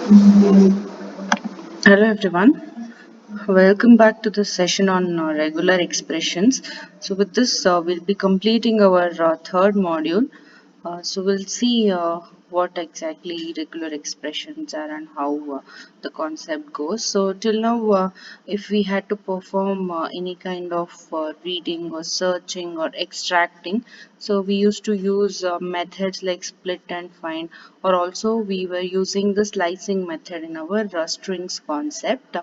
Hello everyone, welcome back to the session on regular expressions. So with this we'll be completing our third module. So we'll see what exactly regular expressions are and how the concept goes. So till now, if we had to perform any kind of reading or searching or extracting, so we used to use methods like split and find, or also we were using the slicing method in our strings concept.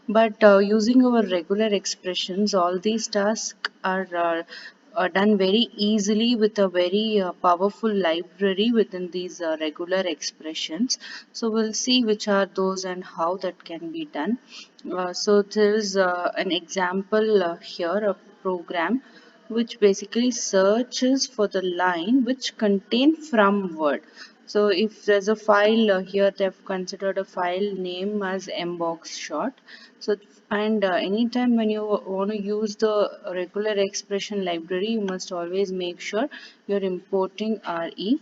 But using our regular expressions, all these tasks are done very easily with a very powerful library within these regular expressions. So we'll see which are those and how that can be done. So there is an example here, a program which basically searches for the line which contain from word. So if there's a file here, they've considered a file name as mbox short. So and anytime when you want to use the regular expression library, you must always make sure you're importing RE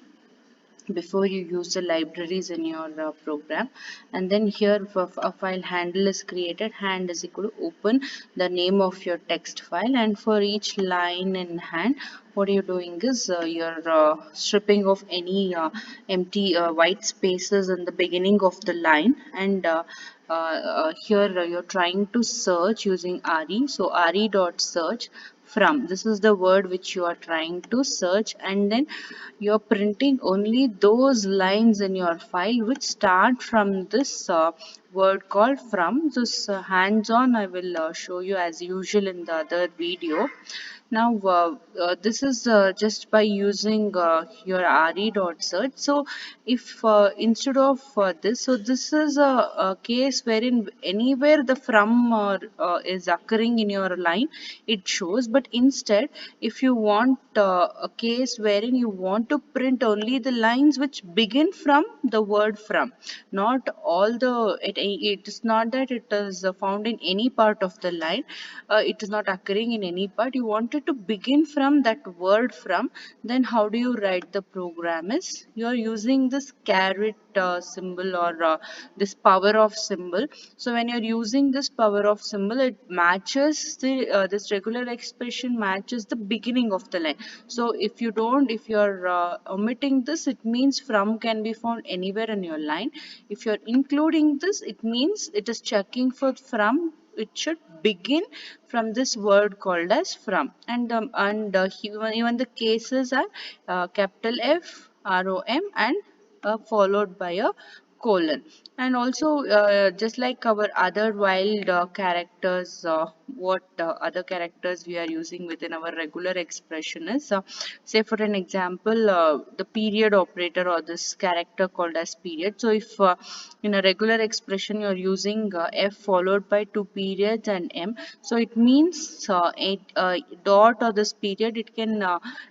before you use the libraries in your program. And then here a file handle is created. Hand is equal to open the name of your text file, and for each line in hand, what you're doing is you're stripping off any empty white spaces in the beginning of the line. And here you're trying to search using RE. So RE dot search from, this is the word which you are trying to search, and then you're printing only those lines in your file which start from this word called from. This hands-on I will show you as usual in the other video. Now this is just by using your re dot search. So if instead of this, so this is a case wherein anywhere the from is occurring in your line, it shows. But instead, if you want a case wherein you want to print only the lines which begin from the word from, not all the, it is not that it is found in any part of the line, it is not occurring in any part, you wanted to begin from that word from, then how do you write the program is you are using this caret symbol, or this power of symbol. So when you're using this power of symbol, it matches the this regular expression matches the beginning of the line. So if you're omitting this, it means from can be found anywhere in your line. If you're including this, it means it is checking for from, it should begin from this word called as from. And even the cases are capital F, ROM, and followed by a colon. And also just like our other wild characters, what other characters we are using within our regular expression is, say for an example, the period operator, or this character called as period. So if in a regular expression you're using F followed by two periods and M, so it means dot or this period, it can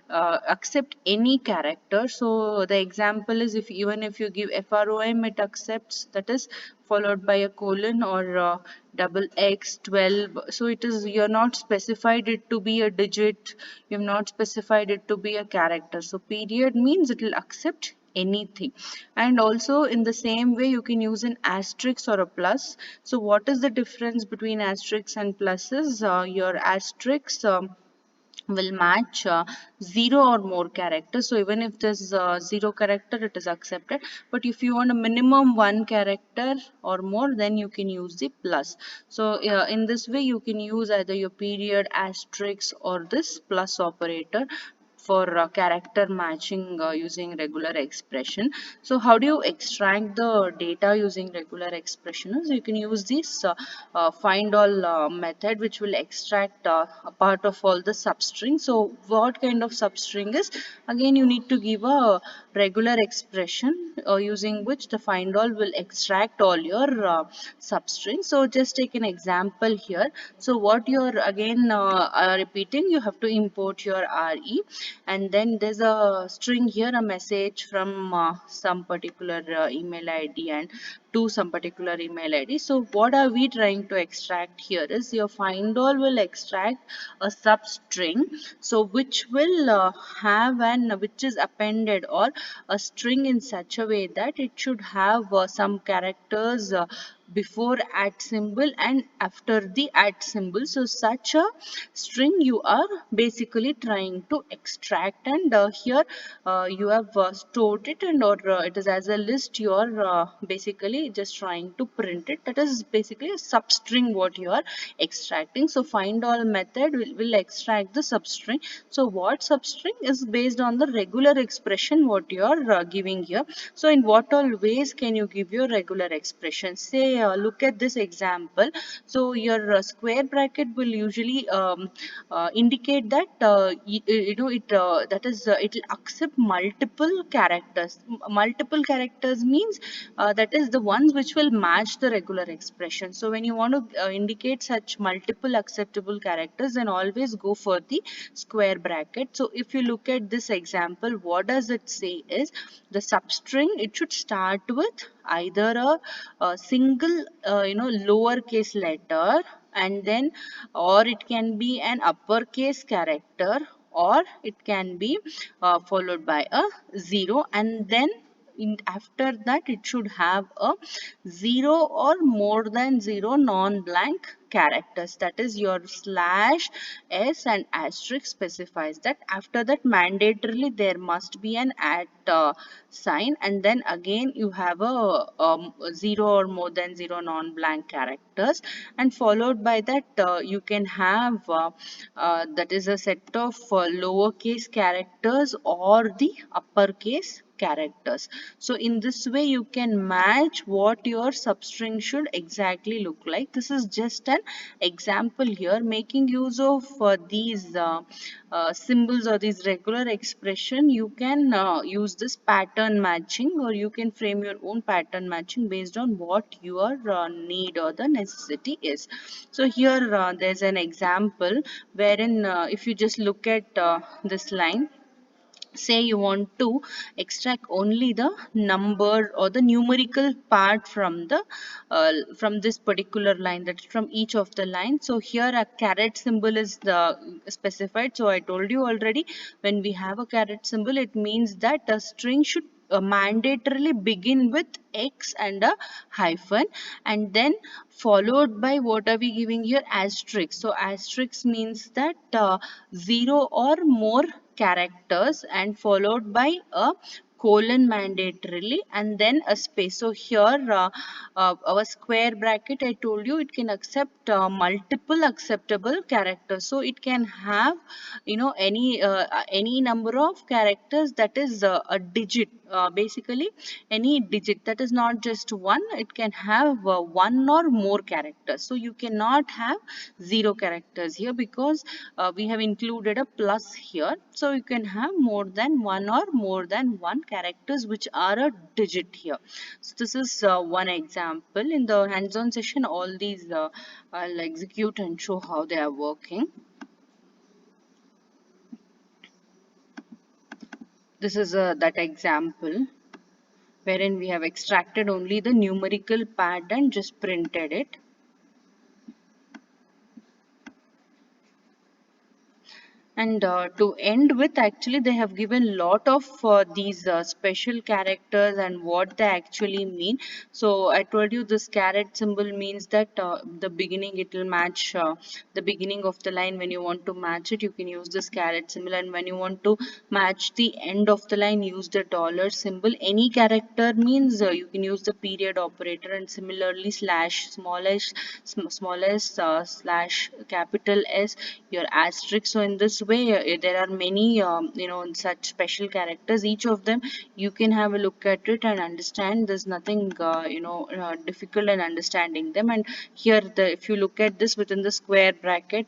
accept any character. So the example is, if even if you give FROM, it accepts, that is followed by a colon, or double X 12. So it is, you're not specified it to be a digit, you've not specified it to be a character. So period means it will accept anything. And also in the same way, you can use an asterisk or a plus. So what is the difference between asterisks and pluses? Your asterisks will match zero or more characters. So even if there's zero character, it is accepted. But if you want a minimum one character or more, then you can use the plus. So in this way, you can use either your period, asterisk, or this plus operator for character matching using regular expression. So how do you extract the data using regular expression? Is you can use this find all method, which will extract a part of all the substring. So what kind of substring is, again you need to give a regular expression using which the find all will extract all your substring. So just take an example here. So what you're again repeating, you have to import your RE, and then there's a string here, a message from some particular email ID and to some particular email ID. So what are we trying to extract here is, your find all will extract a substring, so which will have an which is appended, or a string in such a way that it should have some characters before at symbol and after the at symbol. So such a string you are basically trying to extract, and here you have stored it, and or it is as a list you are basically just trying to print it. That is basically a substring what you are extracting. So find all method will extract the substring. So what substring is based on the regular expression what you are giving here. So in what all ways can you give your regular expression? Say look at this example. So your square bracket will usually indicate that you know it that is it will accept multiple characters. Multiple characters means that is the ones which will match the regular expression. So when you want to indicate such multiple acceptable characters, then always go for the square bracket. So if you look at this example, what does it say is the substring, it should start with either a single lowercase letter, and then or it can be an uppercase character, or it can be followed by a zero, and then after that it should have a zero or more than zero non-blank characters. That is your slash s and asterisk specifies that. After that mandatorily there must be an at sign, and then again you have a zero or more than zero non-blank characters, and followed by that you can have that is a set of lowercase characters or the uppercase characters. So in this way you can match what your substring should exactly look like. This is just an example here, making use of these symbols or these regular expression. You can use this pattern matching, or you can frame your own pattern matching based on what your need or the necessity is. So here there's an example wherein if you just look at this line, say you want to extract only the number or the numerical part from this particular line, that's from each of the lines. So here a caret symbol is the specified. So I told you already, when we have a caret symbol, it means that a string should mandatorily begin with x and a hyphen, and then followed by, what are we giving here, asterisk. So asterisk means that zero or more characters, and followed by a colon mandatorily, and then a space. So here our square bracket, I told you, it can accept multiple acceptable characters. So it can have any number of characters, that is a digit, basically any digit, that is not just one, it can have one or more characters. So you cannot have zero characters here, because we have included a plus here. So you can have more than one or more than one characters which are a digit here. So this is one example. In the hands-on session, all these I'll execute and show how they are working. This is that example wherein we have extracted only the numerical part and just printed it. And to end with, actually they have given lot of these special characters and what they actually mean. So I told you this caret symbol means that the beginning, it will match the beginning of the line. When you want to match it, you can use this caret symbol, and when you want to match the end of the line, use the dollar symbol. Any character means you can use the period operator, and similarly slash, smallest slash capital S, your asterisk. So in this way there are many such special characters. Each of them you can have a look at it and understand. There's nothing difficult in understanding them. And here if you look at this within the square bracket,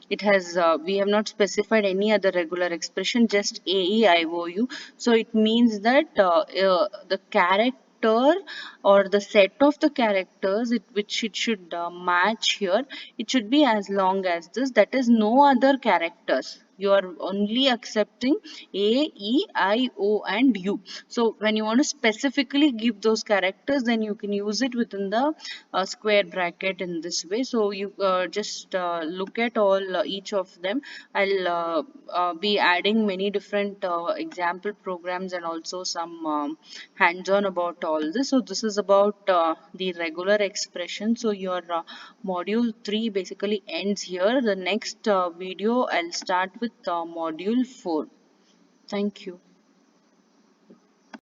it has we have not specified any other regular expression, just AEIOU. So it means that the character or the set of the characters which it should match here, it should be as long as this, that is no other characters. You are only accepting A, E, I, O and U. So when you want to specifically give those characters, then you can use it within the square bracket in this way. So you just look at all each of them. I'll be adding many different example programs and also some hands-on about all this. So this is about the regular expression. So your module 3 basically ends here. The next video I'll start with module 4. Thank you.